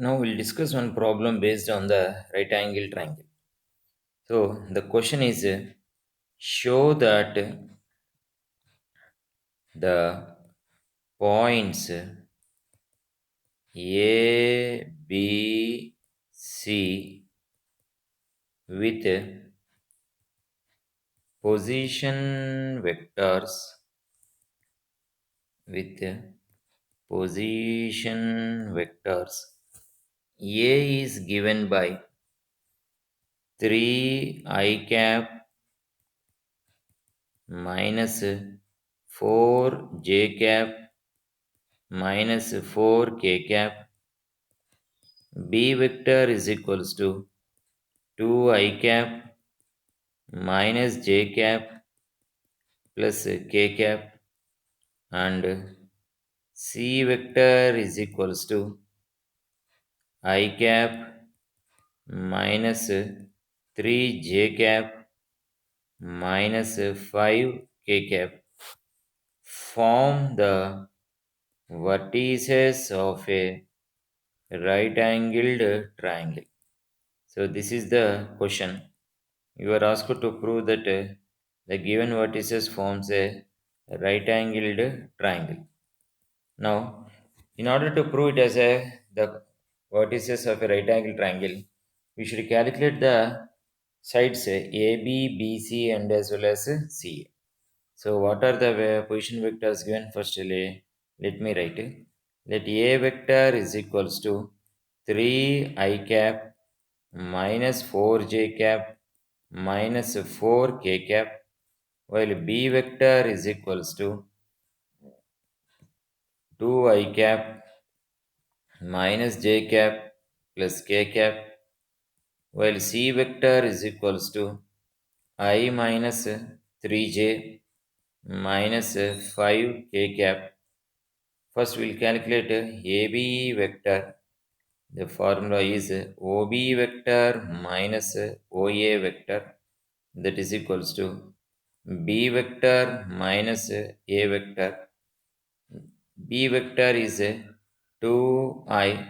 Now we'll discuss one problem based on the right angle triangle. So the question is show that the points A, B, C with position vectors with position vectors A is given by 3 I cap minus 4 j cap minus 4 k cap. B vector is equals to 2 I cap minus j cap plus k cap, and C vector is equals to I cap minus 3 j cap minus 5 k cap form the vertices of a right angled triangle. So this is the question. You are asked to prove that the given vertices forms a right angled triangle. Now, in order to prove it as the vertices of a right angled triangle, we should calculate the sides AB, BC, and as well as CA. So, what are the position vectors given? First, let me write it. Let A vector is equals to 3 I cap minus 4 j cap minus 4 k cap, while B vector is equals to 2 I cap minus j cap plus k cap, while C vector is equals to I minus 3j minus 5 k cap. First, we'll calculate AB vector. The formula is OB vector minus OA vector, that is equals to B vector minus A vector. B vector is 2I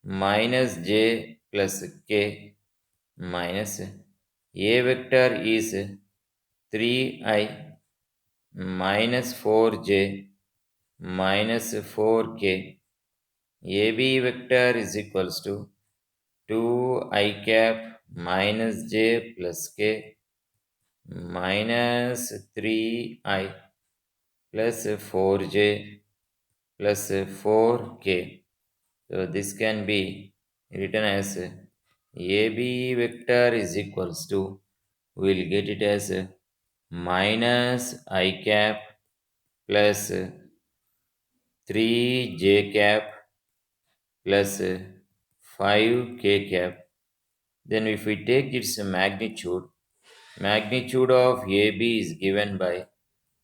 minus j plus k minus A vector is 3I minus 4j minus 4k. AB vector is equals to 2 I cap minus j plus k minus 3I plus 4j plus 4k. So this can be written as AB vector is equals to, we'll get it as minus I cap plus 3j cap plus 5k cap. Then if we take its magnitude of AB is given by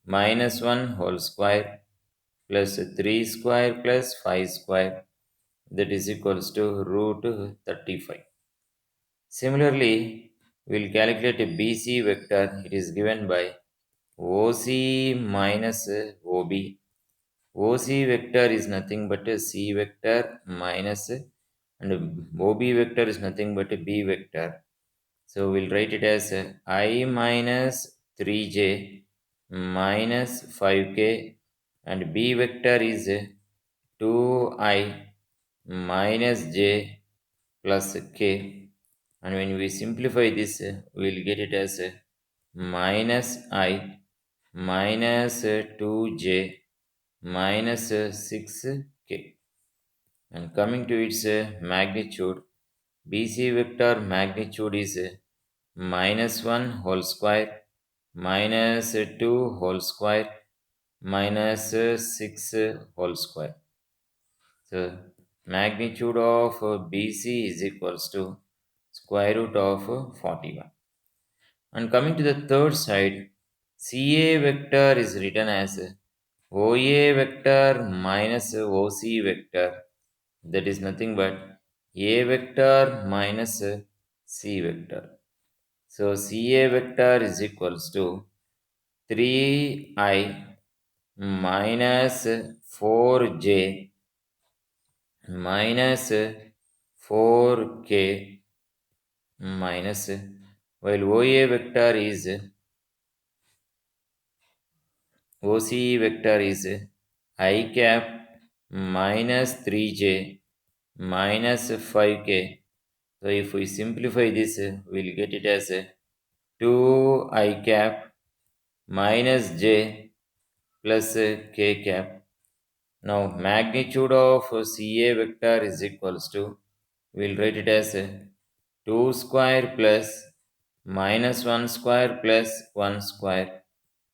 minus 1 whole square plus 3 square plus 5 square, that is equals to root 35. Similarly, we'll calculate a BC vector. It is given by OC minus OB. OC vector is nothing but a C vector minus, and OB vector is nothing but a B vector. So we'll write it as I minus 3j minus 5k, and B vector is 2I minus j plus k. And when we simplify this, we'll get it as minus I minus 2j minus 6k. And coming to its magnitude, BC vector magnitude is minus 1 whole square minus 2 whole square minus 6 whole square. So magnitude of BC is equals to square root of 41. And coming to the third side, CA vector is written as OA vector minus OC vector, that is nothing but A vector minus C vector. So CA vector is equals to 3I minus 4j minus 4k minus, while OA vector is OCE vector is I cap minus 3j minus 5k. So if we simplify this, we'll get it as 2 I cap minus j plus k cap. Now magnitude of CA vector is equals to, we'll write it as 2 square plus minus 1 square plus 1 square,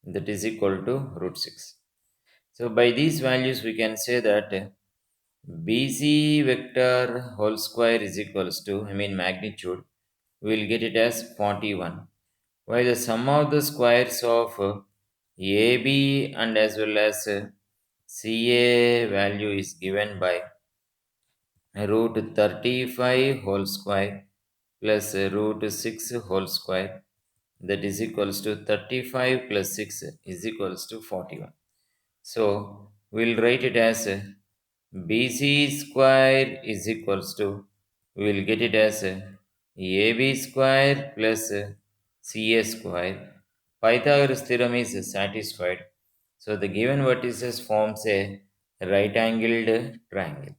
that is equal to root 6. So by these values we can say that BC vector whole square is equals to, magnitude, we'll get it as 41. While the sum of the squares of AB and as well as CA value is given by root 35 whole square plus root 6 whole square, that is equals to 35 plus 6 is equals to 41. So we'll write it as BC square is equals to, we'll get it as AB square plus CA square. Pythagoras theorem is satisfied. So the given vertices forms a right angled triangle.